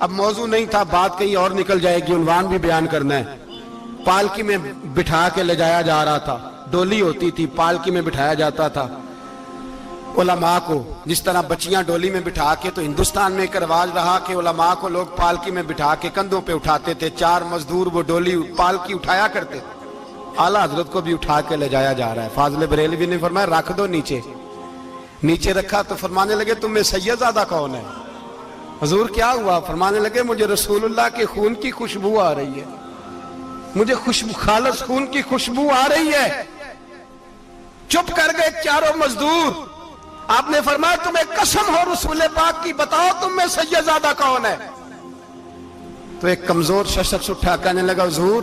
اب موضوع نہیں تھا, بات کہیں اور نکل جائے گی, عنوان بھی بیان کرنا ہے. پالکی میں بٹھا کے لے جایا جا رہا تھا, ڈولی ہوتی تھی, پالکی میں بٹھایا جاتا تھا علماء کو. جس طرح بچیاں ڈولی میں بٹھا کے, تو ہندوستان میں ایک رواج رہا کہ علماء کو لوگ پالکی میں بٹھا کے کندھوں پہ اٹھاتے تھے, 4 مزدور وہ ڈولی پالکی اٹھایا کرتے. اعلیٰ حضرت کو بھی اٹھا کے لے جایا جا رہا ہے. فاضل بریلوی نے فرمایا رکھ دو نیچے. نیچے رکھا تو فرمانے لگے تم میں سید زادہ کون ہے؟ حضور کیا ہوا؟ فرمانے لگے مجھے رسول اللہ کے خون کی خوشبو آ رہی ہے, مجھے خالص خون کی خوشبو آ رہی ہے. چپ کر گئے چاروں مزدور. آپ نے فرمایا تمہیں قسم ہو رسول پاک کی, بتاؤ تم میں سید زادہ کون ہے؟ تو ایک کمزور شخص اٹھا کہنے لگا حضور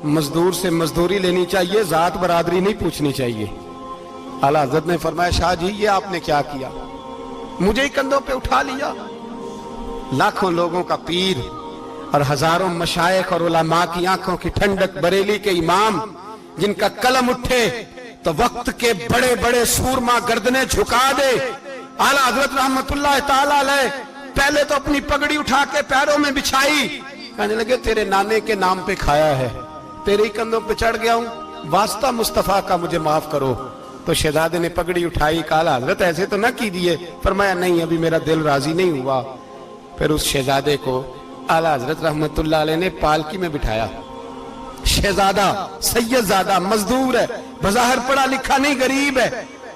مزدور سے مزدوری لینی چاہیے, ذات برادری نہیں پوچھنی چاہیے. اعلیٰ حضرت نے فرمایا شاہ جی یہ آپ نے کیا کیا, مجھے ہی کندھوں پہ اٹھا لیا. لاکھوں لوگوں کا پیر اور ہزاروں مشائخ اور علماء کی آنکھوں کی ٹھنڈک, بریلی کے امام جن کا قلم اٹھے تو وقت کے بڑے بڑے سورما گردنیں جھکا دے. اعلیٰ حضرت رحمت اللہ تعالی علیہ پہلے تو اپنی پگڑی اٹھا کے پیروں میں بچھائی, کہنے لگے تیرے نانے کے نام پہ کھایا ہے, تیرے ہی کندھوں پہ چڑھ گیا ہوں, واسطہ مصطفیٰ کا مجھے معاف کرو. تو شہزادے نے پگڑی اٹھائی, کہا اعلیٰ حضرت ایسے تو نہ کیجیے. فرمایا نہیں ابھی میرا دل راضی نہیں ہوا. پھر اس شہزادے کو اعلیٰ حضرت رحمت اللہ علیہ نے پالکی میں بٹھایا. شہزادہ سید زادہ مزدور ہے, بظاہر پڑھا لکھا نہیں, غریب ہے,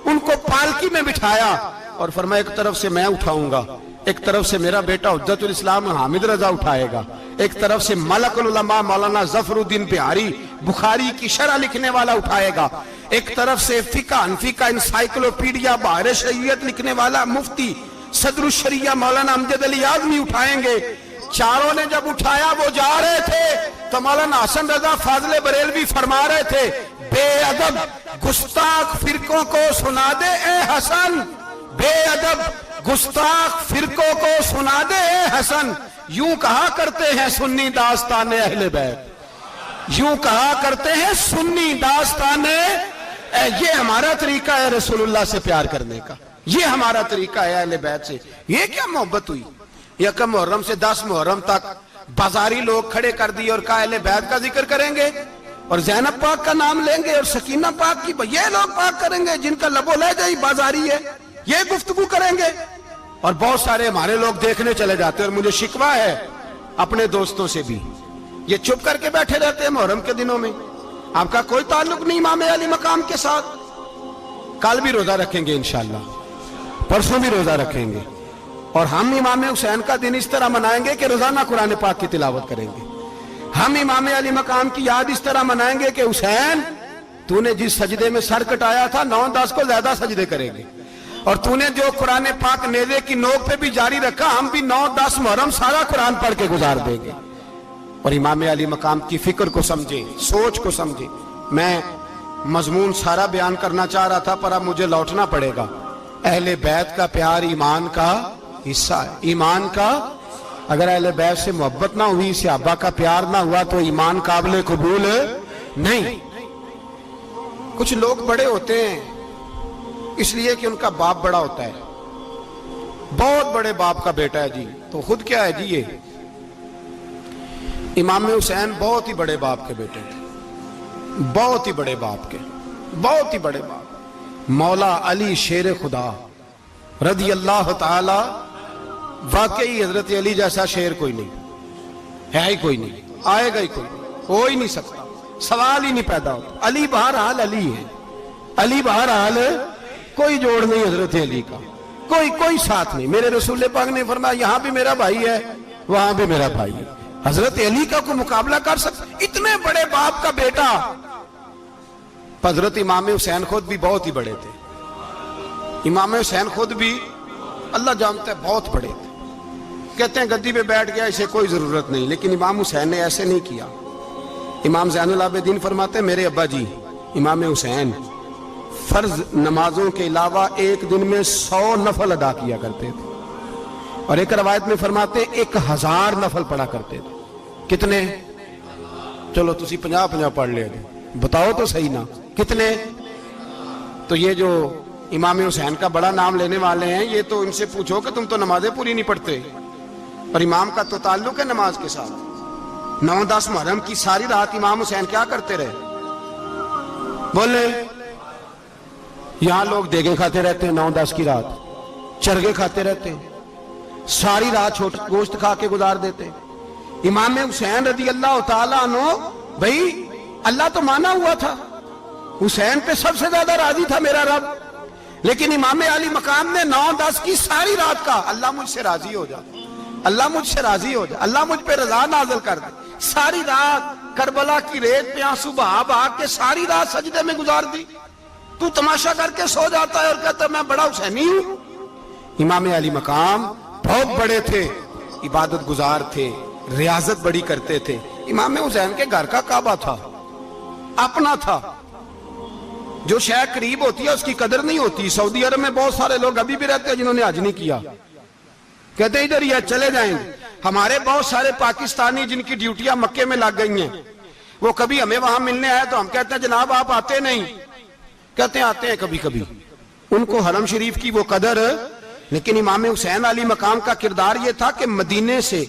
ان کو پالکی میں بٹھایا اور فرمایا ایک طرف سے میں اٹھاؤں گا, ایک طرف سے میرا بیٹا حجت الاسلام حامد رضا اٹھائے گا, ایک طرف سے ملک العلماء مولانا ظفر الدین بہاری بخاری کی شرح لکھنے والا اٹھائے گا, ایک طرف سے فقہ حنفی کا انسائیکلوپیڈیا بحر شریعت لکھنے والا مفتی صدر الشریعہ مولانا امجد علی اعظمی اٹھائیں گے. چاروں نے جب اٹھایا وہ جا رہے تھے تو مولانا حسن رضا فاضل بریلوی فرما رہے تھے بے ادب گستاخ فرقوں کو سنا دے اے حسن, بے ادب گستاخ فرقوں کو سنا دے اے حسن. یوں کہا کرتے ہیں سنی داستان اہل بیت, یوں کہا کرتے ہیں سنی داستان. یہ ہمارا طریقہ ہے رسول اللہ سے پیار کرنے کا, یہ ہمارا طریقہ ہے اہل بیت سے. یہ کیا محبت ہوئی؟ یکم محرم سے 10 محرم تک بازاری لوگ کھڑے کر دی اور کہا اہل بیت کا ذکر کریں گے اور زینب پاک کا نام لیں گے اور سکینہ پاک کی, یہ لوگ پاک کریں گے جن کا لب و لہجہ ہی بازاری ہے, یہ گفتگو کریں گے. اور بہت سارے ہمارے لوگ دیکھنے چلے جاتے ہیں, اور مجھے شکوہ ہے اپنے دوستوں سے بھی, یہ چپ کر کے بیٹھے رہتے ہیں محرم کے دنوں میں. آپ کا کوئی تعلق نہیں امام علی مقام کے ساتھ. کل بھی روزہ رکھیں گے انشاءاللہ, پرسوں بھی روزہ رکھیں گے, اور ہم امام حسین کا دن اس طرح منائیں گے کہ روزانہ قرآن پاک کی تلاوت کریں گے. ہم امام علی مقام کی یاد اس طرح منائیں گے کہ حسین تو نے جس سجدے میں سر کٹایا تھا 9-10 کو زیادہ سجدے کریں گے, اور تو نے جو قرآن پاک نیزے کی نوک پہ بھی جاری رکھا, ہم بھی 9-10 محرم سارا قرآن پڑھ کے گزار دیں گے. اور امام علی مقام کی فکر کو سمجھے, سوچ کو سمجھے. میں مضمون سارا بیان کرنا چاہ رہا تھا پر اب مجھے لوٹنا پڑے گا. اہل بیت کا پیار ایمان کا حصہ ہے, ایمان کا. اگر اہل بیت سے محبت نہ ہوئی, صحابہ کا پیار نہ ہوا, تو ایمان قابل قبول نہیں. کچھ لوگ بڑے ہوتے ہیں اس لیے کہ ان کا باپ بڑا ہوتا ہے, بہت بڑے باپ کا بیٹا ہے جی, تو خود کیا ہے جی, یہ امام حسین بہت ہی بڑے باپ کے بیٹے تھے, بہت ہی بڑے باپ کے, بہت ہی بڑے باپ. مولا علی شیر خدا رضی اللہ تعالی, واقعی حضرت علی جیسا شیر کوئی نہیں ہے, ہی کوئی نہیں, آئے گا ہی کوئی, ہو ہی نہیں سکتا, سوال ہی نہیں پیدا ہوتا. علی بہرحال علی ہے, علی بہرحال کوئی جوڑ نہیں حضرت علی کا, کوئی ساتھ نہیں. میرے رسول پاک نے فرمایا یہاں بھی میرا بھائی ہے, وہاں بھی میرا بھائی ہے. حضرت علی کا کوئی مقابلہ کر سکتا؟ اتنے بڑے باپ کا بیٹا. حضرت امام حسین خود بھی بہت ہی بڑے تھے, امام حسین خود بھی اللہ جانتا ہے بہت بڑے تھے. کہتے ہیں گدی پہ بیٹھ گیا اسے کوئی ضرورت نہیں, لیکن امام حسین نے ایسے نہیں کیا. امام زین العابدین فرماتے ہیں میرے ابا جی امام حسین فرض نمازوں کے علاوہ ایک دن میں 100 نفل ادا کیا کرتے تھے, اور ایک روایت میں فرماتے 1000 نفل پڑھا کرتے تھے. کتنے؟ چلو تسی 50 پڑھ لے, بتاؤ تو صحیح نا کتنے. تو یہ جو امام حسین کا بڑا نام لینے والے ہیں, یہ تو ان سے پوچھو کہ تم تو نمازیں پوری نہیں پڑھتے. اور امام کا تو تعلق ہے نماز کے ساتھ۔ 9-10 محرم کی ساری رات امام حسین کیا کرتے رہے؟ بولے یہاں لوگ دیگیں کھاتے رہتے ہیں 9-10 کی رات، چرگے کھاتے رہتے ہیں، ساری رات گوشت کھا کے گزار دیتے۔ امام حسین رضی اللہ تعالیٰ عنہ، بھائی اللہ تو مانا ہوا تھا، حسین پہ سب سے زیادہ راضی تھا میرا رب، لیکن امام علی مقام نے 9-10 کی ساری رات کا اللہ مجھ سے راضی ہو جا، اللہ مجھ سے راضی ہو جا، اللہ مجھ پہ رضا نازل کر دے۔ ساری رات کربلا کی ریت پہ آنسو بہا بہا کے ساری رات سجدے میں گزار دی، تو تماشا کر کے سو جاتا ہے اور کہتا ہے میں بڑا حسینی ہوں۔ امام علی مقام بہت بڑے تھے، عبادت گزار تھے، ریاضت بڑی کرتے تھے۔ امام حسین کے گھر کا کعبہ تھا، اپنا تھا، جو شے قریب ہوتی ہے اس کی قدر نہیں ہوتی۔ سعودی عرب میں بہت سارے لوگ ابھی بھی رہتے ہیں جنہوں نے حج نہیں کیا، کہتے ہیں ادھر ہی چلے جائیں گے۔ ہمارے بہت سارے پاکستانی جن کی ڈیوٹیاں مکے میں لگ گئی ہیں، وہ کبھی ہمیں وہاں ملنے آئے تو ہم کہتے ہیں جناب آپ آتے نہیں، کہتے ہیں آتے ہیں کبھی کبھی۔ ان کو حرم شریف کی وہ قدر، لیکن امام حسین علی مقام کا کردار یہ تھا کہ مدینے سے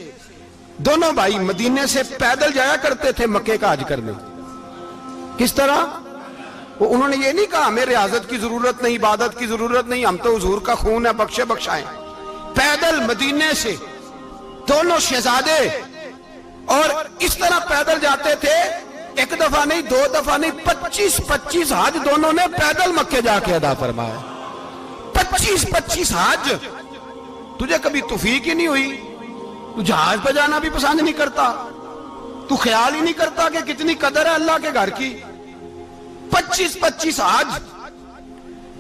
دونوں بھائی مدینے سے پیدل جایا کرتے تھے مکے کا حج کرنے۔ کس طرح؟ انہوں نے یہ نہیں کہا ہمیں ریاضت کی ضرورت نہیں، عبادت کی ضرورت نہیں، ہم تو حضور کا خون ہے، بخشے بخشائیں۔ پیدل مدینے سے دونوں شہزادے اور اس طرح پیدل جاتے تھے، ایک دفعہ نہیں، 2 دفعہ نہیں، 25 حج دونوں نے پیدل مکے جا کے ادا فرمایا۔ 25 حج۔ تجھے کبھی توفیق ہی نہیں ہوئی؟ تو جہاز پہ جانا بھی پسند نہیں کرتا، تو خیال ہی نہیں کرتا کہ کتنی قدر ہے اللہ کے گھر کی۔ 25 حج۔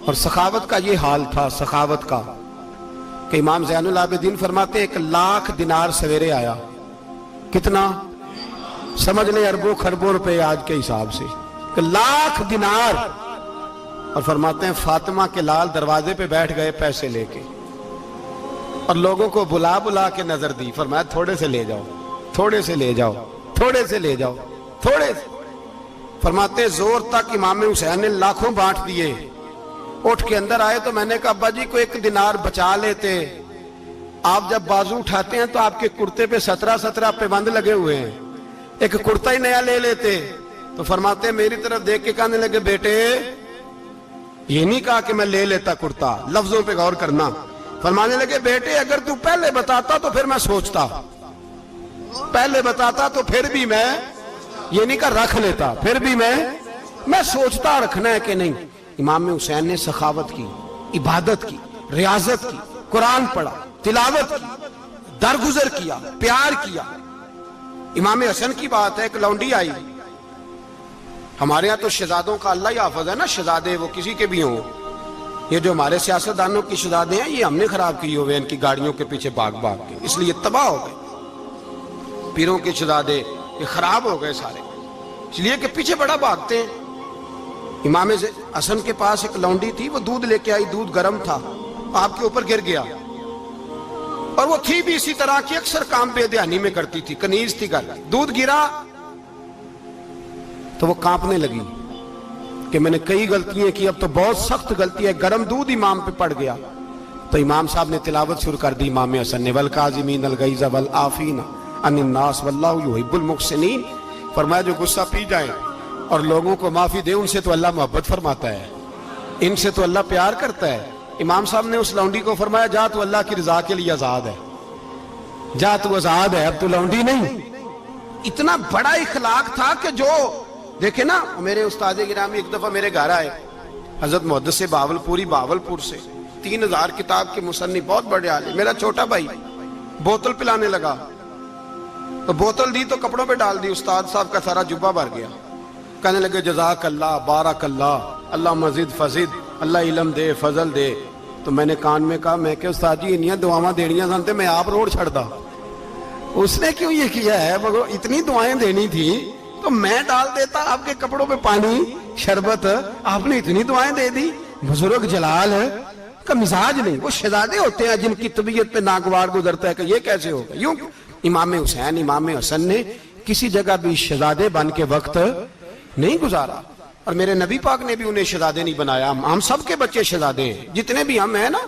اور سخاوت کا یہ حال تھا، سخاوت کا، کہ امام زین العابدین فرماتے ہیں 1,00,000 دینار سویرے آیا۔ کتنا؟ سمجھ لیں اربوں خربوں روپے آج کے حساب سے، 1,00,000 دینار۔ اور فرماتے ہیں فاطمہ کے لال دروازے پہ بیٹھ گئے پیسے لے کے، اور لوگوں کو بلا بلا کے نظر دی، فرمایا تھوڑے سے لے جاؤ، تھوڑے سے لے جاؤ، تھوڑے سے لے جاؤ، تھوڑے سے۔ فرماتے ہیں زور تک امام حسین نے لاکھوں بانٹ دیے۔ اٹھ کے اندر آئے تو میں نے کہا ابا جی کو 1 دینار بچا لیتے، آپ جب بازو اٹھاتے ہیں تو آپ کے کرتے پہ 17 پہ بند لگے ہوئے ہیں، ایک کرتا ہی نیا لے لیتے۔ تو فرماتے ہیں میری طرف دیکھ کے کہنے لگے بیٹے یہ نہیں کہا کہ میں لے لیتا کرتا، لفظوں پہ غور کرنا۔ فرمانے لگے بیٹے اگر تو پہلے بتاتا تو پھر میں سوچتا، پہلے بتاتا تو پھر بھی میں یہ نہیں کہا رکھ لیتا، پھر بھی میں سوچتا رکھنا ہے کہ نہیں۔ امام حسین نے سخاوت کی، عبادت کی، ریاضت کی، قرآن پڑھا، تلاوت کی، درگزر کیا، پیار کیا۔ امام حسن کی بات ہے، ایک لونڈی آئی، ہمارے ہاں تو شہزادوں کا اللہ ہی حافظ ہے نا، شہزادے وہ کسی کے بھی ہوں، یہ جو ہمارے سیاستدانوں کی شہزادے ہیں یہ ہم نے خراب کیے ہوئے ان کی گاڑیوں کے پیچھے بھاگ بھاگ کے، اس لیے تباہ ہو گئے۔ پیروں کے شہزادے یہ خراب ہو گئے سارے، اس لیے کہ پیچھے بڑا بھاگتے ہیں۔ امام حسن کے پاس ایک لونڈی تھی، وہ دودھ لے کے آئی، دودھ گرم تھا، آپ کے اوپر گر گیا، اور وہ تھی بھی اسی طرح کی، اکثر کام بے دھیانی میں کرتی تھی، کنیز تھی گھر، دودھ گرا تو وہ کانپنے لگی کہ میں نے کئی غلطیاں کی، اب تو بہت سخت غلطی ہے، گرم دودھ امام پہ پڑ گیا۔ تو امام صاحب نے تلاوت شروع کر دی امام حسن نے، والکاظمین الغیظ والعافین عن الناس واللہ یحب المحسنین۔ فرمایا جو غصہ پی جائیں اور لوگوں کو معافی دے، ان سے تو اللہ محبت فرماتا ہے، ان سے تو اللہ پیار کرتا ہے۔ امام صاحب نے اس لونڈی کو فرمایا جا تو اللہ کی رضا کے لیے آزاد ہے، جا تو آزاد ہے، اب تو لونڈی نہیں۔ اتنا بڑا اخلاق تھا کہ جو دیکھیں نا، میرے استاد گرامی ایک دفعہ میرے گھر آئے، حضرت محدث بہاولپوری، بہاولپور سے، 3000 کتاب کے مصنف، بہت بڑے عالم، میرا چھوٹا بھائی بوتل پلانے لگا، تو بوتل دی تو کپڑوں پہ ڈال دی، استاد صاحب کا سارا جبہ بھر گیا، کہنے لگے جزاک اللہ، بارک اللہ، اللہ مزید فزید، اللہ علم دے، فضل دے۔ تو میں نے کان میں کہا، میں کہ استاد جی انیاں دعاواں دینیاں سنتے میں آپ روڑ چھڑ دا، اس نے کیوں یہ کیا ہے؟ اتنی دعائیں دینی تھی تو میں ڈال دیتا آپ کے کپڑوں پہ پانی شربت، آپ نے اتنی دعائیں دے دی۔ بزرگ جلال کا مزاج نہیں، وہ شہزادے ہوتے ہیں جن کی طبیعت پہ ناگوار گزرتا ہے کہ یہ کیسے ہوگا۔ یوں امام حسین، امام حسن نے کسی جگہ بھی شہزادے بن کے وقت نہیں گزارا، اور میرے نبی پاک نے بھی انہیں شہزادے نہیں بنایا۔ ہم سب کے بچے شہزادے ہیں، جتنے بھی ہم ہیں نا،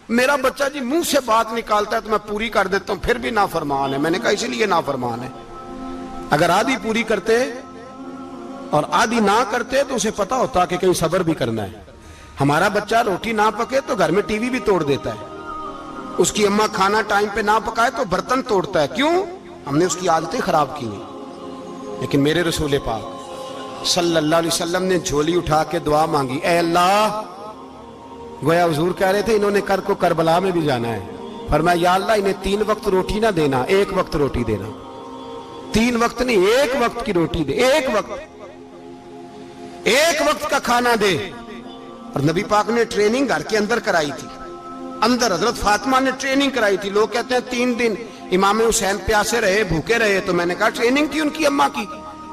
میرا بچہ جی منہ سے بات نکالتا ہے تو میں پوری کر دیتا ہوں، پھر بھی نافرمان ہے۔ میں نے کہا اسی لیے نافرمان ہے، اگر آدھی پوری کرتے اور آدھی نہ کرتے تو اسے پتا ہوتا کہ کہیں صبر بھی کرنا ہے۔ ہمارا بچہ روٹی نہ پکے تو گھر میں ٹی وی بھی توڑ دیتا ہے، اس کی اماں کھانا ٹائم پہ نہ پکائے تو برتن توڑتا ہے۔ کیوں؟ ہم نے اس کی عادتیں خراب کی ہیں۔ لیکن میرے رسول پاک صلی اللہ علیہ وسلم نے جھولی اٹھا کے دعا مانگی، اے اللہ، گویا حضور کہہ رہے تھے انہوں نے کر کو کربلا میں بھی جانا ہے، فرمایا یا اللہ انہیں 3 وقت روٹی نہ دینا، 1 وقت روٹی دینا، 3 وقت نہیں، 1 وقت کی روٹی دے، 1 وقت کا کھانا دے۔ اور نبی پاک نے ٹریننگ گھر کے اندر کرائی تھی، اندر حضرت فاطمہ نے ٹریننگ کرائی تھی۔ لوگ کہتے ہیں 3 دن امام حسین پیاسے رہے، بھوکے رہے، تو میں نے کہا ٹریننگ تھی ان کی اماں کی۔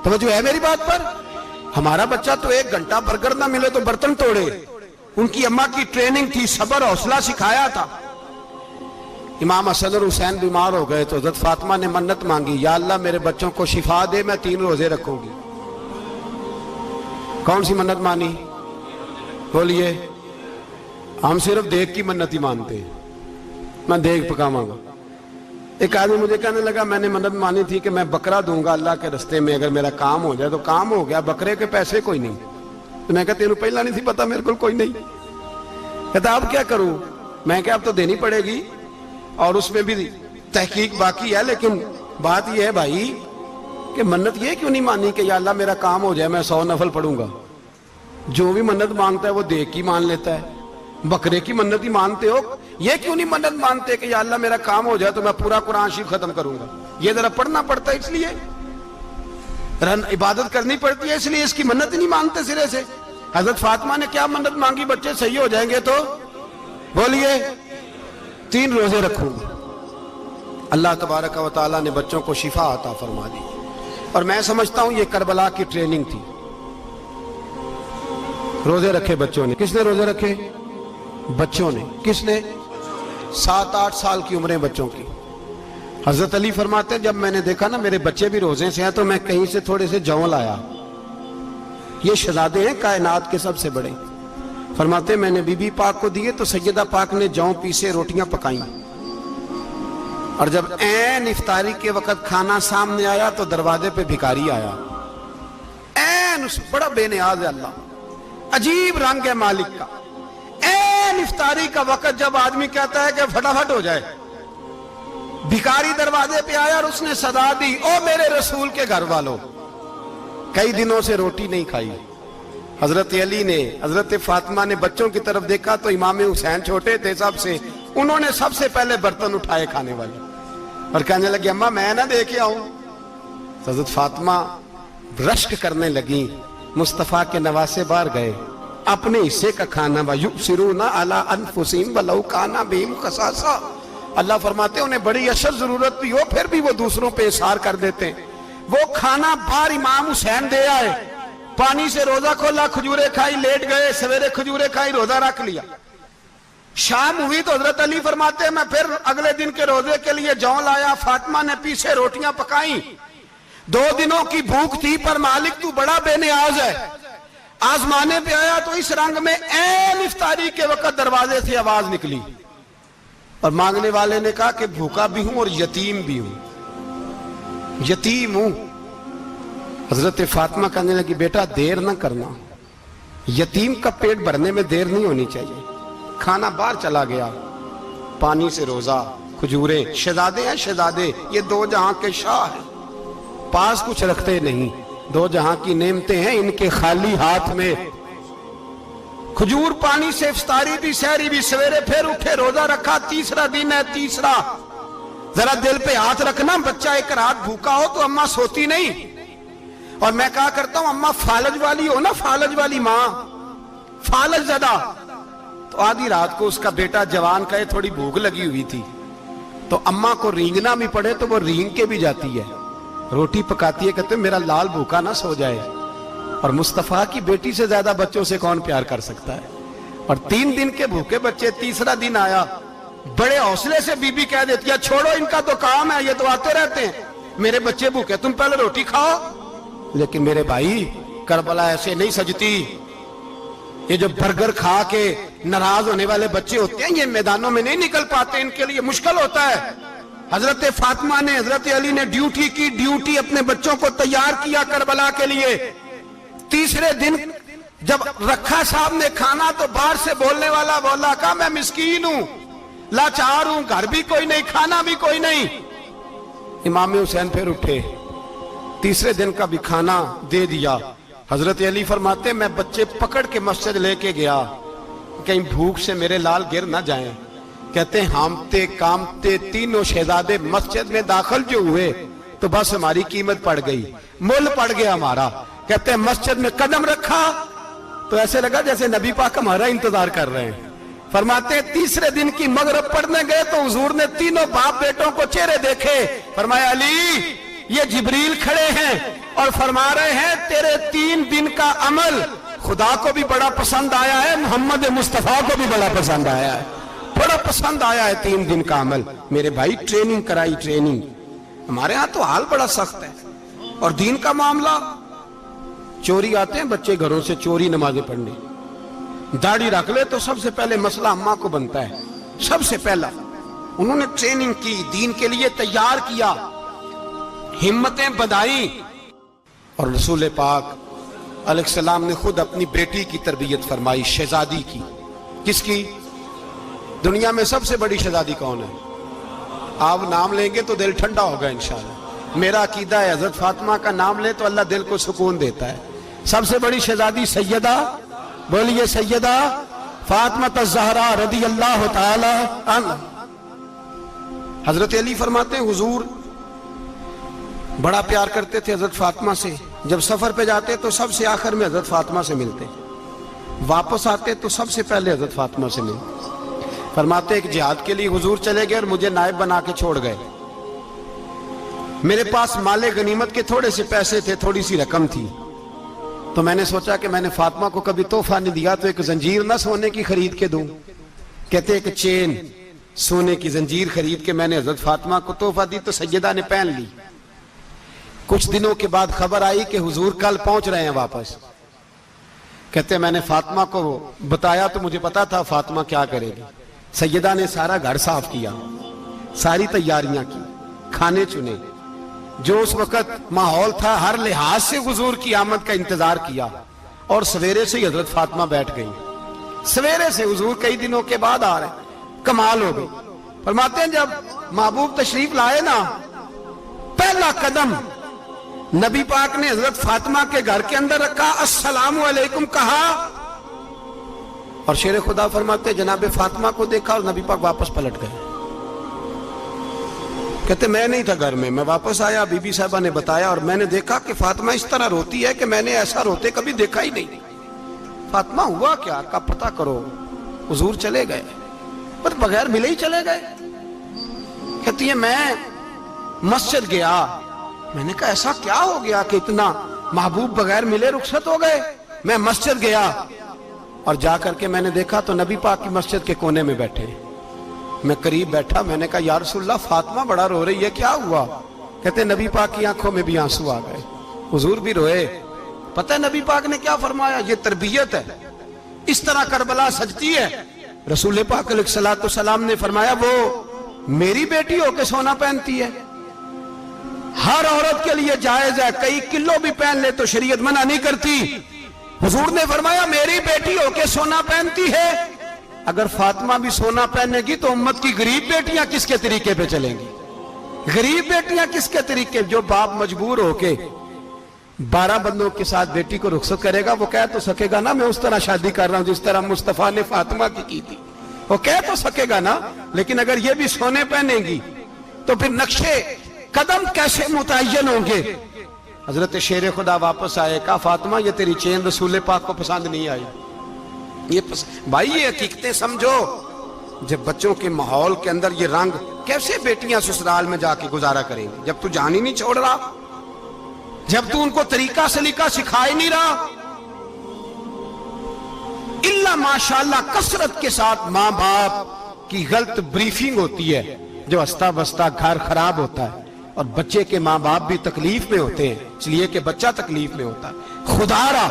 توجہ ہے میری بات پر؟ ہمارا بچہ تو 1 گھنٹہ برگر نہ ملے تو برتن توڑے، ان کی اماں کی ٹریننگ تھی، صبر حوصلہ سکھایا تھا۔ امام حسن اور حسین بیمار ہو گئے تو حضرت فاطمہ نے منت مانگی، یا اللہ میرے بچوں کو شفا دے، میں 3 روزے رکھوں گی۔ کون سی منت مانی؟ بولیے۔ ہم صرف دیکھ کی منت ہی مانتے ہیں، میں دیکھ پکاواں گا۔ ایک آدمی مجھے کہنے لگا میں نے منت مانی تھی کہ میں بکرا دوں گا اللہ کے رستے میں، اگر میرا کام ہو جائے تو کام ہو گیا، بکرے کے پیسے کوئی نہیں۔ تو میں کہا تینوں پہلا نہیں تھی پتا، میرے کو کوئی نہیں۔ کہتا اب کیا کروں؟ میں کہا اب تو دینی پڑے گی، اور اس میں بھی تحقیق باقی ہے، لیکن بات یہ ہے بھائی کہ منت یہ کیوں نہیں مانی کہ یا اللہ میرا کام ہو جائے میں 100 نفل پڑھوں گا؟ جو بھی منت مانگتا ہے وہ دیکھ کی مان لیتا ہے، بکرے کی منت ہی مانتے ہو، یہ کیوں نہیں منت مانتے کہ یا اللہ میرا کام ہو جائے تو میں پورا قرآن شریف ختم کروں گا؟ یہ ذرا پڑھنا پڑتا ہے، اس لیے عبادت کرنی پڑتی ہے، اس لیے اس کی منت ہی نہیں مانتے سرے سے۔ حضرت فاطمہ نے کیا منت مانگی؟ بچے صحیح ہو جائیں گے تو بولیے 3 روزے رکھوں گا۔ اللہ تبارک و تعالیٰ نے بچوں کو شفا عطا فرما دی، اور میں سمجھتا ہوں یہ کربلا کی ٹریننگ تھی۔ روزے رکھے بچوں نے، کس نے روزے رکھے؟ بچوں نے۔ کس نے؟ 7-8 سال کی عمریں بچوں کی۔ حضرت علی فرماتے ہیں جب میں نے دیکھا نا میرے بچے بھی روزے سے ہیں تو میں کہیں سے تھوڑے سے جوں لایا، یہ شہزادے ہیں کائنات کے سب سے بڑے۔ فرماتے ہیں میں نے بی بی پاک کو دیے تو سیدہ پاک نے جوں پیسے روٹیاں پکائیں، اور جب عین افطاری کے وقت کھانا سامنے آیا تو دروازے پہ بھکاری آیا، عین بڑا بے نیاز ہے اللہ، عجیب رنگ ہے مالک کا۔ عین افطاری کا وقت جب آدمی کہتا ہے کہ فٹافٹ ہو جائے، بھکاری دروازے پہ آیا اور اس نے صدا دی، او میرے رسول کے گھر والوں، کئی دنوں سے روٹی نہیں کھائی۔ حضرت علی نے، حضرت فاطمہ نے بچوں کی طرف دیکھا تو امام حسین چھوٹے تھے سب سے، انہوں نے سب سے پہلے برتن اٹھائے کھانے والے، اور کہنے لگے اماں میں نہ دے کے آؤں؟ حضرت فاطمہ رشک کرنے لگی، مصطفیٰ کے نواسے باہر گئے، اپنے حصے کا کھانا وَيُؤْثِرُونَ عَلَىٰ أَنفُسِهِمْ وَلَوْ كَانَ بِهِمْ خَصَاصَةٌ، اللہ فرماتے ہیں انہیں بڑی اشد ضرورت بھی ہو پھر بھی وہ دوسروں پہ اثار کر دیتے ہیں۔ وہ کھانا باہر امام حسین دے آئے، پانی سے روزہ کھولا، کھجورے کھائی، لیٹ گئے، سویرے کھجورے کھائی، روزہ رکھ لیا۔ شام ہوئی تو حضرت علی فرماتے ہیں میں پھر اگلے دن کے روزے کے لیے جوں لایا، فاطمہ نے پیچھے روٹیاں پکائیں، 2 دنوں کی بھوک تھی، پر مالک تو بڑا بے نیاز ہے۔ آزمانے پہ آیا تو اس رنگ میں عین افطاری کے وقت دروازے سے آواز نکلی، اور مانگنے والے نے کہا کہ بھوکا بھی ہوں اور یتیم بھی ہوں، یتیم ہوں۔ حضرت فاطمہ کہنے لگی بیٹا دیر نہ کرنا، یتیم کا پیٹ بھرنے میں دیر نہیں ہونی چاہیے۔ کھانا باہر چلا گیا، پانی سے روزہ، کھجورے، شہزادے ہیں شہزادے، یہ 2 جہاں کے شاہ ہیں، پاس کچھ رکھتے نہیں، 2 جہاں کی نعمتیں ہیں ان کے خالی ہاتھ میں۔ کھجور پانی سے افطاری بھی، سحری بھی، سویرے پھر اٹھے، روزہ رکھا، 3را دن ہے، 3را۔ ذرا دل پہ ہاتھ رکھنا، بچہ ایک رات بھوکا ہو تو اماں سوتی نہیں، اور میں کہا کرتا ہوں اماں فالج والی ہو نا، فالج والی ماں، فالج زدہ، تو آدھی رات کو اس کا بیٹا جوان کہے تھوڑی بھوک لگی ہوئی تھی، تو اماں کو رینگنا بھی پڑے تو وہ رینگ کے بھی جاتی ہے، روٹی پکاتی ہے، کہتے ہیں میرا لال بھوکا نہ سو جائے۔ اور مصطفیٰ کی بیٹی سے زیادہ بچوں سے کون پیار کر سکتا ہے؟ اور 3 دن کے بھوکے بچے، 3را دن آیا، بڑے حوصلے سے بی بی کہہ دیتی ہے چھوڑو ان کا تو کام ہے، یہ تو آتے رہتے ہیں، میرے بچے بھوکے، تم پہلے روٹی کھاؤ۔ لیکن میرے بھائی کربلا ایسے نہیں سجتی، یہ جو برگر کھا کے ناراض ہونے والے بچے ہوتے ہیں یہ میدانوں میں نہیں نکل پاتے، ان کے لیے مشکل ہوتا ہے۔ حضرت فاطمہ نے، حضرت علی نے ڈیوٹی کی، ڈیوٹی اپنے بچوں کو تیار کیا کربلا کے لیے۔ تیسرے دن جب رکھا صاحب نے کھانا تو باہر سے بولنے والا بولا کہا میں مسکین ہوں، لاچار ہوں، گھر بھی کوئی نہیں، کھانا بھی کوئی نہیں۔ امام حسین پھر اٹھے، تیسرے دن کا بھی کھانا دے دیا۔ حضرت علی فرماتے میں بچے پکڑ کے مسجد لے کے گیا، کہیں بھوک سے میرے لال گر نہ جائیں۔ کہتے ہیں ہامتے کامتے تینوں شہزادے مسجد میں داخل جو ہوئے تو بس ہماری قیمت پڑ گئی، مول پڑ گیا ہمارا۔ کہتے ہیں مسجد میں قدم رکھا تو ایسے لگا جیسے نبی پاک ہمارا انتظار کر رہے ہیں۔ فرماتے ہیں تیسرے دن کی مغرب پڑھنے گئے تو حضور نے تینوں باپ بیٹوں کو چہرے دیکھے، فرمایا علی یہ جبریل کھڑے ہیں اور فرما رہے ہیں تیرے 3 دن کا عمل خدا کو بھی بڑا پسند آیا ہے، محمد مصطفیٰ کو بھی بڑا پسند آیا ہے، بڑا پسند آیا ہے 3 دن کا عمل۔ میرے بھائی ٹریننگ کرائی، ٹریننگ۔ ہمارے ہاں تو حال بڑا سخت ہے، اور دین کا معاملہ چوری آتے ہیں بچے گھروں سے چوری نمازیں پڑھنے، داڑھی رکھ لے تو سب سے پہلے مسئلہ اماں کو بنتا ہے، سب سے پہلا۔ انہوں نے ٹریننگ کی، دین کے لیے تیار کیا، ہمتیں بدھائیں، اور رسول پاک علیہ السلام نے خود اپنی بیٹی کی تربیت فرمائی، شہزادی کی۔ کس کی؟ دنیا میں سب سے بڑی شہزادی کون ہے؟ آپ نام لیں گے تو دل ٹھنڈا ہوگا انشاءاللہ۔ میرا عقیدہ ہے حضرت فاطمہ کا نام لے تو اللہ دل کو سکون دیتا ہے۔ سب سے بڑی شہزادی سیدہ، بولیے سیدہ فاطمہ الزہرا رضی اللہ تعالی عنہ۔ حضرت علی فرماتے ہیں حضور بڑا پیار کرتے تھے حضرت فاطمہ سے، جب سفر پہ جاتے تو سب سے آخر میں حضرت فاطمہ سے ملتے، واپس آتے تو سب سے پہلے حضرت فاطمہ سے ملتے۔ فرماتے ایک جہاد کے لیے حضور چلے گئے اور مجھے نائب بنا کے چھوڑ گئے، میرے پاس مال غنیمت کے تھوڑے سے پیسے تھے، تھوڑی سی رقم تھی، تو میں نے سوچا کہ میں نے فاطمہ کو کبھی تحفہ نہیں دیا تو ایک زنجیر نہ سونے کی خرید کے دوں۔ کہتے ایک چین سونے کی زنجیر خرید کے میں نے حضرت فاطمہ کو تحفہ دی تو سیدہ نے پہن لی۔ کچھ دنوں کے بعد خبر آئی کہ حضور کل پہنچ رہے ہیں واپس۔ کہتے میں نے فاطمہ کو بتایا تو مجھے پتا تھا فاطمہ کیا کرے گی۔ سیدہ نے سارا گھر صاف کیا، ساری تیاریاں کی، کھانے چنے، جو اس وقت ماحول تھا ہر لحاظ سے حضور کی آمد کا انتظار کیا، اور سویرے سے ہی حضرت فاطمہ بیٹھ گئی۔ سویرے سے حضور کئی دنوں کے بعد آ رہے ہیں، کمال ہو گئی۔ فرماتے ہیں جب محبوب تشریف لائے نا، پہلا قدم نبی پاک نے حضرت فاطمہ کے گھر کے اندر رکھا، السلام علیکم کہا، اور شیر خدا فرماتے جناب فاطمہ کو دیکھا اور نبی پاک واپس پلٹ گئے۔ کہتے میں نہیں تھا گھر میں واپس آیا، بی بی صاحبہ نے بتایا اور میں نے دیکھا کہ فاطمہ اس طرح روتی ہے کہ میں نے ایسا روتے کبھی دیکھا ہی نہیں۔ فاطمہ ہوا کیا کا پتہ کرو۔ حضور چلے گئے، پر بغیر ملے ہی چلے گئے۔ کہتی ہے میں مسجد گیا، میں نے کہا ایسا کیا ہو گیا کہ اتنا محبوب بغیر ملے رخصت ہو گئے۔ میں مسجد گیا اور جا کر کے میں نے دیکھا تو نبی پاک کی مسجد کے کونے میں بیٹھے۔ میں قریب بیٹھا، میں نے کہا یا رسول اللہ فاطمہ بڑا رو رہی ہے، کیا ہوا؟ کہتے نبی پاک کی آنکھوں میں بھی آنسو آ گئے، حضور بھی روئے۔ پتہ ہے نبی پاک نے کیا فرمایا؟ یہ تربیت ہے، اس طرح کربلا سجتی ہے۔ رسول پاک علیہ السلام نے فرمایا وہ میری بیٹی ہو کے سونا پہنتی ہے، ہر عورت کے لیے جائز ہے، کئی کلو بھی پہن لے تو شریعت منع نہیں کرتی۔ حضور نے فرمایا میری بیٹی ہو کے سونا پہنتی ہے، اگر فاطمہ بھی سونا پہنے گی تو امت کی غریب بیٹیاں کس کے طریقے پہ چلیں گی؟ غریب بیٹیاں کس کے طریقے؟ جو باپ مجبور ہو کے 12 بندوں کے ساتھ بیٹی کو رخصت کرے گا وہ کہہ تو سکے گا نا میں اس طرح شادی کر رہا ہوں جس طرح مصطفیٰ نے فاطمہ کی تھی، وہ کہہ تو سکے گا نا، لیکن اگر یہ بھی سونے پہنے گی تو پھر نقشے قدم کیسے متعین ہوں گے؟ حضرت شیر خدا واپس آئے، کہا فاطمہ یہ تیری چین رسول پاک کو پسند نہیں آئی۔ بھائی یہ حقیقتیں سمجھو، جب بچوں کے ماحول کے اندر یہ رنگ، کیسے بیٹیاں سسرال میں جا کے گزارا کریں گی جب تو جان ہی نہیں چھوڑ رہا، جب تو ان کو طریقہ سلیقہ سکھا ہی نہیں رہا؟ الا ماشاءاللہ کثرت کے ساتھ ماں باپ کی غلط بریفنگ ہوتی ہے، جو ہستا بستا گھر خراب ہوتا ہے، اور بچے کے ماں باپ بھی تکلیف میں ہوتے ہیں، اس لیے کہ بچہ تکلیف میں ہوتا ہے۔ خدا را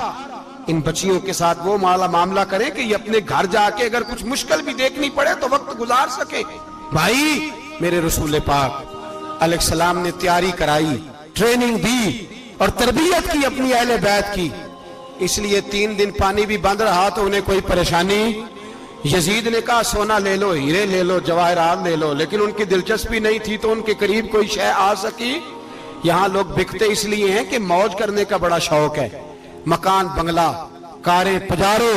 ان بچیوں کے ساتھ وہ معاملہ کریں کہ یہ اپنے گھر جا کے اگر کچھ مشکل بھی دیکھنی پڑے تو وقت گزار سکے. بھائی میرے رسول پاک علیہ السلام نے تیاری کرائی، ٹریننگ دی اور تربیت کی اپنی اہل بیت کی، اس لیے 3 دن پانی بھی بند رہا تو انہیں کوئی پریشانی. یزید نے کہا سونا لے لو، ہیرے لے لو، جواہرات لے لو، لیکن ان کی دلچسپی نہیں تھی تو ان کے قریب کوئی شے آ سکی. یہاں لوگ بکتے اس لیے ہیں کہ موج کرنے کا بڑا شوق ہے، مکان بنگلہ کاریں پجارو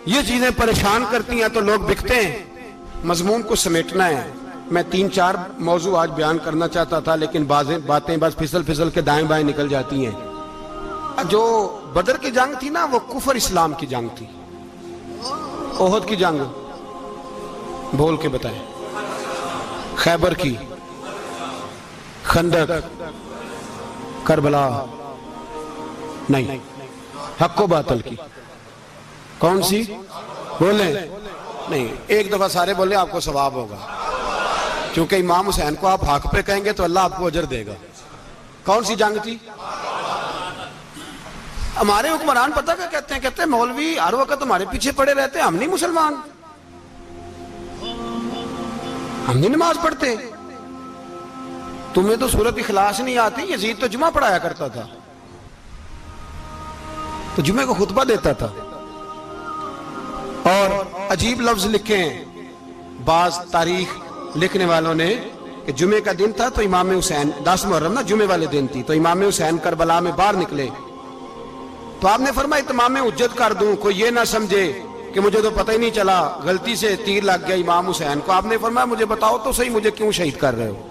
یہ چیزیں پریشان کرتی ہیں تو لوگ بکتے ہیں. مضمون کو سمیٹنا ہے. میں 3-4 موضوع آج بیان کرنا چاہتا تھا لیکن باتیں بس پھسل کے دائیں بائیں نکل جاتی ہیں. جو بدر کی جنگ تھی نا وہ کفر اسلام کی جنگ تھی. احد کی جنگ بول کے بتائیں. خیبر کی، خندق، کربلا نہیں، حق و باطل کی. کون سی بولیں؟ نہیں، ایک دفعہ سارے بولیں آپ کو ثواب ہوگا، کیونکہ امام حسین کو آپ حق پہ کہیں گے تو اللہ آپ کو اجر دے گا. کون سی جنگ تھی؟ ہمارے حکمران پتہ کیا کہتے ہیں مولوی ہر وقت ہمارے پیچھے پڑے رہتے ہیں، ہم نہیں مسلمان، ہم نہیں نماز پڑھتے، تمہیں تو سورۃ اخلاص نہیں آتی. یزید تو جمعہ پڑھایا کرتا تھا، تو جمعے کو خطبہ دیتا تھا. اور عجیب لفظ لکھے ہیں بعض تاریخ لکھنے والوں نے کہ جمعے کا دن تھا تو امام حسین 10 محرم نا جمعے والے دن تھی، تو امام حسین کربلا میں باہر نکلے تو آپ نے فرمایا اتمام حجت کر دوں، کوئی یہ نہ سمجھے کہ مجھے تو پتہ ہی نہیں چلا غلطی سے تیر لگ گیا امام حسین کو. آپ نے فرمایا مجھے بتاؤ تو صحیح مجھے کیوں شہید کر رہے ہو؟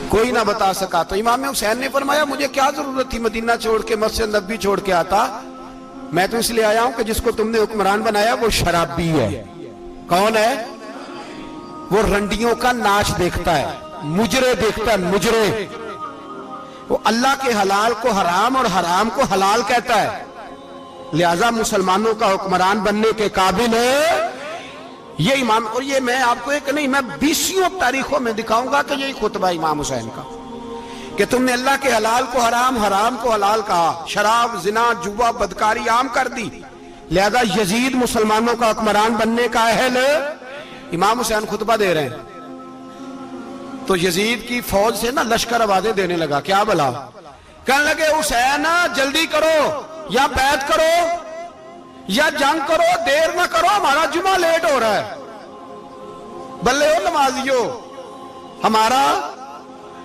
کوئی نہ بتا سکا. تو امام حسین نے فرمایا مجھے کیا ضرورت تھی مدینہ چھوڑ کے مسجد نبوی چھوڑ کے آتا، میں تو اس لیے آیا ہوں کہ جس کو تم نے حکمران بنایا وہ شرابی ہے. کون ہے؟ وہ رنڈیوں کا ناچ دیکھتا ہے، مجرے دیکھتا ہے، مجرے. وہ اللہ کے حلال کو حرام اور حرام کو حلال کہتا ہے، لہذا مسلمانوں کا حکمران بننے کے قابل ہے یہ امام. اور یہ میں آپ کو ایک نہیں، میں 20 تاریخوں میں دکھاؤں گا کہ یہی خطبہ امام حسین کا کہ تم نے اللہ کے حلال کو حرام، حرام کو حلال کہا، شراب، زنا، جوا، بدکاری عام کر دی، لہذا یزید مسلمانوں کا حکمران بننے کا اہل. امام حسین خطبہ دے رہے ہیں تو یزید کی فوج سے نا لشکر آوازیں دینے لگا. کیا بلا؟ کہنے لگے حسین جلدی کرو، یا بیعت کرو یا جنگ کرو، دیر نہ کرو، ہمارا جمعہ لیٹ ہو رہا ہے. بلے ہو نمازیو،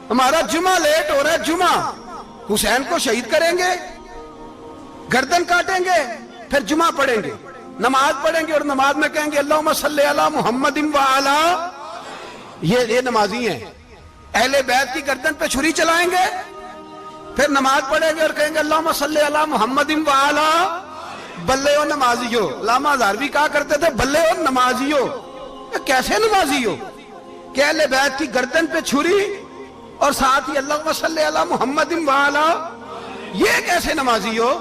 ہمارا جمعہ لیٹ ہو رہا ہے. جمعہ حسین کو شہید کریں گے، گردن کاٹیں گے، پھر جمعہ پڑھیں گے، نماز پڑھیں گے اور نماز میں کہیں گے اللہم صلی علی محمد وعلا. یہ نمازی ہیں. اہل بیت کی گردن پہ چھری چلائیں گے، پھر نماز پڑھیں گے اور کہیں گے اللہم صلی علی محمد وعلا. بلے ہو نمازیو. علامہ ہزاروی کہا کرتے تھے بلے ہو نمازیو. کیسے نمازیو کہ اہل بیت کی گردن پہ چھری اور ساتھ ہی اللہم صلی علی محمد وعلا؟ یہ کیسے نمازی ہو؟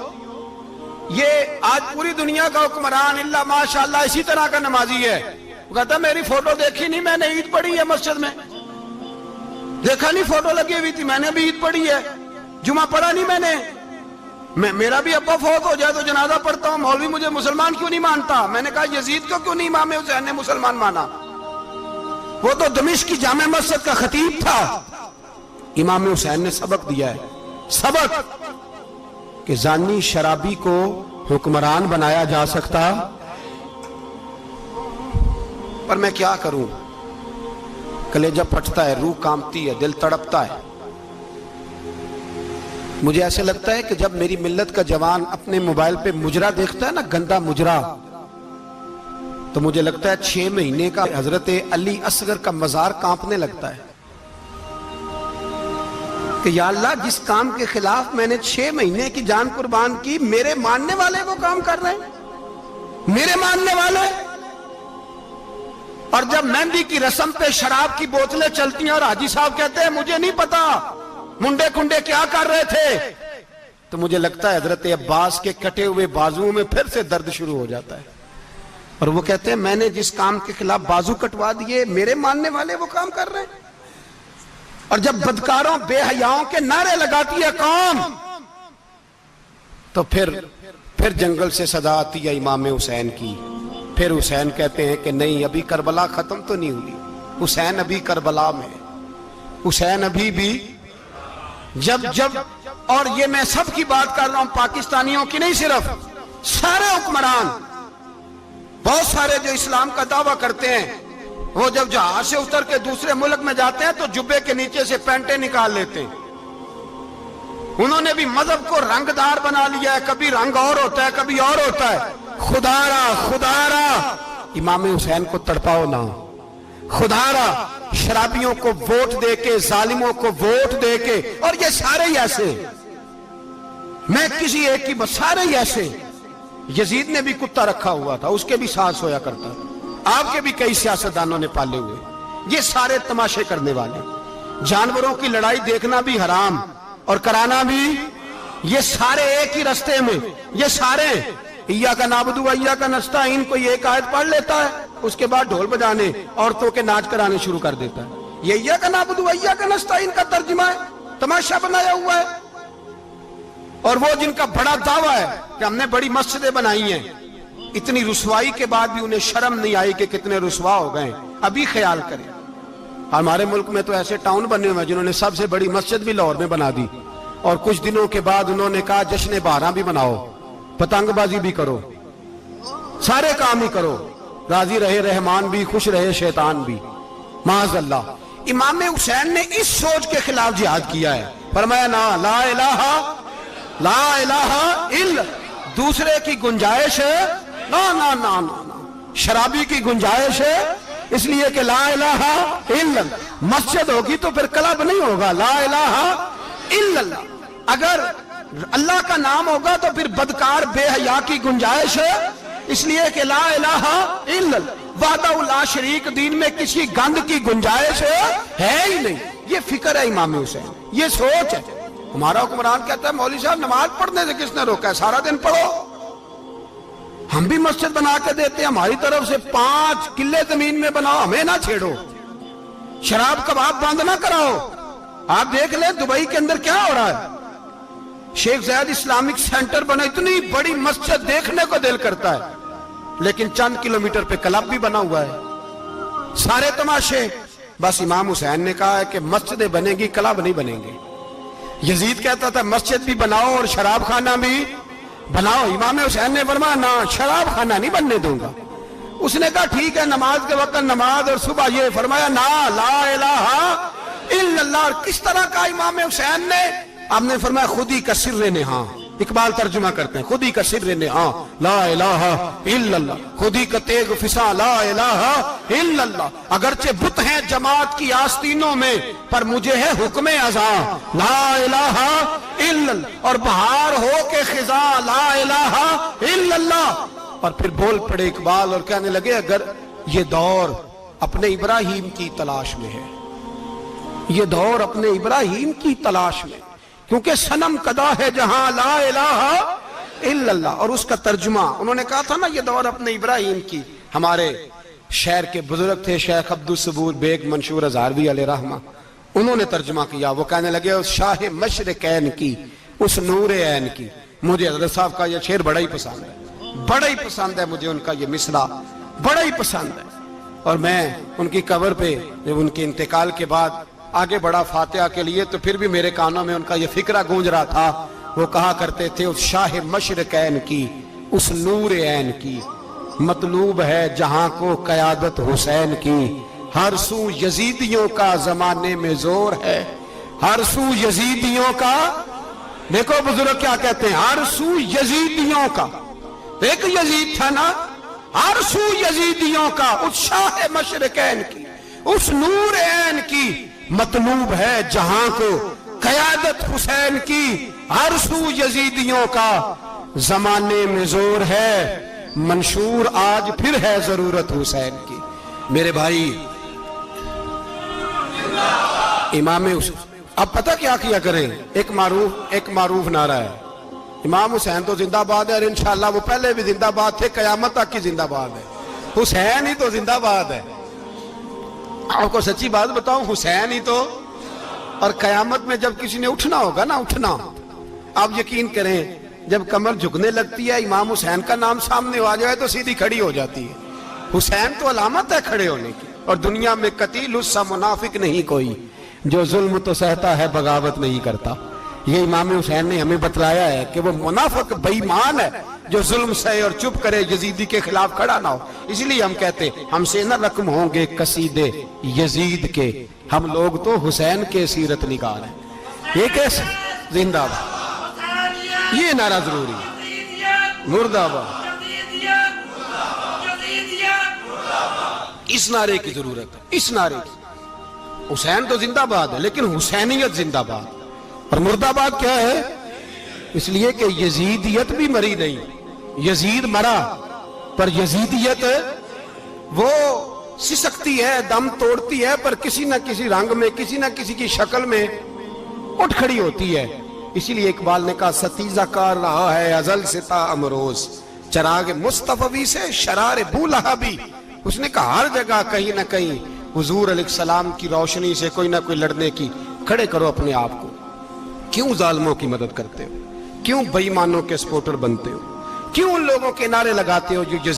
یہ آج پوری دنیا کا حکمران اللہ ماشاءاللہ اسی طرح کا نمازی ہے. وہ کہتا میری فوٹو دیکھی نہیں، میں نے عید پڑھی ہے مسجد میں، دیکھا نہیں فوٹو لگی ہوئی تھی، میں نے بھی عید پڑھی ہے، جمعہ پڑھا نہیں میں نے. میرا بھی ابا فوت ہو جائے تو جنازہ پڑھتا ہوں، مولوی مجھے مسلمان کیوں نہیں مانتا؟ میں نے کہا یزید کو کیوں نہیں امام حسین نے مسلمان مانا؟ وہ تو دمشق کی جامع مسجد کا خطیب تھا. امام حسین نے سبق دیا ہے، سبق کہ زانی شرابی کو حکمران بنایا جا سکتا. پر میں کیا کروں، کلیجہ پھٹتا ہے، روح کانپتی ہے، دل تڑپتا ہے. مجھے ایسے لگتا ہے کہ جب میری ملت کا جوان اپنے موبائل پہ مجرا دیکھتا ہے نا، گندا مجرا، تو مجھے لگتا ہے 6 مہینے کا حضرت علی اصغر کا مزار کانپنے لگتا ہے کہ یا اللہ جس کام کے خلاف میں نے 6 مہینے کی جان قربان کی، میرے ماننے والے وہ کام کر رہے ہیں، میرے ماننے والے. اور جب مہندی کی رسم پہ شراب کی بوتلیں چلتی ہیں اور حاجی صاحب کہتے ہیں مجھے نہیں پتا منڈے کنڈے کیا کر رہے تھے، تو مجھے لگتا ہے حضرت عباس کے کٹے ہوئے بازوؤں میں پھر سے درد شروع ہو جاتا ہے. اور وہ کہتے ہیں میں نے جس کام کے خلاف بازو کٹوا دیے، میرے ماننے والے وہ کام کر رہے ہیں. اور جب بدکاروں بے حیاؤں کے نعرے لگاتی ہے قوم تو پھر جنگل سے صدا آتی ہے امام حسین کی. پھر حسین کہتے ہیں کہ نہیں، ابھی کربلا ختم تو نہیں ہوئی، حسین ابھی کربلا میں، حسین ابھی بھی جب اور یہ میں سب کی بات کر رہا ہوں، پاکستانیوں کی نہیں، صرف سارے حکمران، بہت سارے جو اسلام کا دعویٰ کرتے ہیں، وہ جب جہاز سے اتر کے دوسرے ملک میں جاتے ہیں تو جبے کے نیچے سے پینٹیں نکال لیتے ہیں. انہوں نے بھی مذہب کو رنگدار بنا لیا ہے، کبھی رنگ اور ہوتا ہے کبھی اور ہوتا ہے. خدا را امام حسین کو تڑپاؤ نہ، خدا را شرابیوں کو ووٹ دے کے، ظالموں کو ووٹ دے کے، اور یہ سارے ہی ایسے، میں کسی ایک کی بس، سارے ہی ایسے. یزید نے بھی کتا رکھا ہوا تھا، اس کے بھی ساتھ سویا کرتا تھا، آپ کے بھی کئی سیاستدانوں نے پالے ہوئے. یہ سارے تماشے کرنے والے، جانوروں کی لڑائی دیکھنا بھی حرام اور کرانا بھی، یہ سارے ایک ہی رستے میں، یہ سارے ایاک نعبد و ایاک نستعین، کوئی ایک آیت پڑھ لیتا ہے، اس کے بعد ڈھول بجانے، عورتوں کے ناچ کرانے شروع کر دیتا ہے. یہ ایاک نعبد و ایاک نستعین کا ترجمہ ہے، تماشا بنایا ہوا ہے. اور وہ جن کا بڑا دعویٰ ہے کہ ہم نے بڑی مسجدیں بنائی ہیں، اتنی رسوائی کے بعد بھی انہیں شرم نہیں آئی کہ کتنے رسوا ہو گئے. ابھی خیال کریں، ہمارے ملک میں تو ایسے ٹاؤن بنے ہوئے ہیں جنہوں نے سب سے بڑی مسجد بھی لاہور میں بنا دی، اور کچھ دنوں کے بعد انہوں نے کہا جشن بہاراں بھی بناؤ، پتنگ بازی بھی کرو، سارے کام ہی کرو، راضی رہے رحمان بھی، خوش رہے شیطان بھی. معاذ اللہ. امام حسین نے اس سوچ کے خلاف جہاد کیا ہے، فرمایا نا لا الہ الا، دوسرے کی گنجائش ہے نا، شرابی کی گنجائش ہے، اس لیے کہ لا الہ الا، مسجد ہوگی تو پھر کلب نہیں ہوگا، لا الہ الا اللہ. اگر اللہ کا نام ہوگا تو پھر بدکار بے حیا کی گنجائش ہے، اس لیے کہ لا الہ الا اللہ، وحدہ لا شریک، دین میں کسی گند کی گنجائش ہے ہی نہیں. یہ فکر ہے امام حسین، یہ سوچ ہے. ہمارا حکمران کہتا ہے مولوی صاحب نماز پڑھنے سے کس نے روکا ہے، سارا دن پڑھو. ہم بھی مسجد بنا کے دیتے ہیں، ہماری طرف سے 5 کلے زمین میں بناؤ، ہمیں نہ چھیڑو. شراب کباب بند نہ کراؤ. آپ دیکھ لیں دبئی کے اندر کیا ہو رہا ہے، شیخ زید اسلامک سینٹر بنا، اتنی بڑی مسجد دیکھنے کو دل کرتا ہے، لیکن چند کلومیٹر پہ کلب بھی بنا ہوا ہے، سارے تماشے. بس امام حسین نے کہا ہے کہ مسجدیں بنے گی، کلب نہیں بنیں گے. یزید کہتا تھا مسجد بھی بناؤ اور شراب خانہ بھی بناؤ. امام حسین نے فرمایا نہ، شراب خانہ نہیں بننے دوں گا. اس نے کہا ٹھیک ہے، نماز کے وقت نماز اور صبح یہ. فرمایا نا لا الہ الا اللہ. اور کس طرح کا امام حسین نے، آپ نے فرمایا خود ہی کا سر نہاں. اقبال ترجمہ کرتے ہیں، خود ہی کا سر نہاں لا الہ الا اللہ، خود ہی کا تیغ فساں لا الہ الا اللہ. اگرچہ بت ہیں جماعت کی آستینوں میں، پر مجھے ہے حکم ازاں لا الہ الا اللہ. اور بہار ہو کے خزاں لا الہ الا اللہ. اور پھر بول پڑے اقبال اور کہنے لگے اگر یہ دور اپنے ابراہیم کی تلاش میں ہے، یہ دور اپنے ابراہیم کی تلاش میں، کیونکہ صنم کدا ہے جہاں لا الہ الا اللہ. اور اس کا ترجمہ انہوں نے کہا تھا نا یہ دور اپنے ابراہیم کی. ہمارے شہر کے بزرگ تھے شیخ عبدالصبور بیگ منشور ہزاروی علیہ رحمہ، انہوں نے ترجمہ کیا. وہ کہنے لگے اس شاہ مشرقین کی، اس نور عین کی. مجھے حضرت صاحب کا یہ شعر بڑا ہی پسند ہے، بڑا ہی پسند ہے مجھے، ان کا یہ مصرع بڑا ہی پسند ہے. اور میں ان کی قبر پہ جب ان کے انتقال کے بعد آگے بڑھا فاتحہ کے لیے تو پھر بھی میرے کانوں میں ان کا یہ فکرہ گونج رہا تھا. وہ کہا کرتے تھے اس شاہ مشرقین کی، اس نور عین کی، مطلوب ہے جہاں کو قیادت حسین کی. ہر سو یزیدیوں کا زمانے میں زور ہے، ہر سو یزیدیوں کا. دیکھو بزرگ کیا کہتے ہیں، ہر سو یزیدیوں کا. ایک یزید تھا نا، ہر سو یزیدیوں کا، اس شاہ مشرقین کی، اس نور عین کی، مطلوب ہے جہاں کو قیادت حسین کی. ہر سو یزیدیوں کا زمانے میں زور ہے، منشور آج پھر ہے ضرورت حسین کی. میرے بھائی امام حسین، اب پتہ کیا کیا کریں، ایک معروف نعرہ ہے، امام حسین تو زندہ باد ہے، اور انشاءاللہ وہ پہلے بھی زندہ باد تھے، قیامت تک کی زندہ باد ہے. حسین ہی تو زندہ باد ہے. آپ کو سچی بات بتاؤں، حسین ہی تو. اور قیامت میں جب کسی نے اٹھنا ہوگا نا، اٹھنا، آپ یقین کریں جب کمر جھکنے لگتی ہے امام حسین کا نام سامنے آ جائے تو سیدھی کھڑی ہو جاتی ہے. حسین تو علامت ہے کھڑے ہونے کی. اور دنیا میں قتیل اس سا منافق نہیں کوئی جو ظلم تو سہتا ہے بغاوت نہیں کرتا. یہ امام حسین نے ہمیں بتلایا ہے کہ وہ منافق بے ایمان ہے جو ظلم سہے اور چپ کرے، یزیدی کے خلاف کھڑا نہ ہو. اس لیے ہم کہتے ہم سے نہ رقم ہوں گے قصیدے یزید کے، ہم لوگ تو حسین کے سیرت نگار ہیں. یہ کیسے زندہ باد، یہ نعرہ ضروری ہے. مردہ آباد، اس نعرے کی ضرورت ہے. اس نعرے کی حسین تو زندہ باد ہے لیکن حسینیت زندہ باد. اور مردہ آباد کیا ہے؟ اس لیے کہ یزیدیت بھی مری نہیں. یزید مرا پر یزیدیت وہ سسکتی ہے، دم توڑتی ہے، پر کسی نہ کسی رنگ میں، کسی نہ کسی کی شکل میں اٹھ کھڑی ہوتی ہے. اسی لیے اقبال نے کہا ستیزہ کار رہا ہے ازل سے تا امروز، چراغ مصطفی سے شرار بولہبی. اس نے کہا ہر جگہ کہیں نہ کہیں حضور علیہ السلام کی روشنی سے کوئی نہ کوئی لڑنے کی. کھڑے کرو اپنے آپ کو. کیوں ظالموں کی مدد کرتے ہو؟ کیوں بے ایمانوں کے سپورٹر بنتے ہو؟ کیوں ان لوگوں کے نعرے لگاتے ہو جو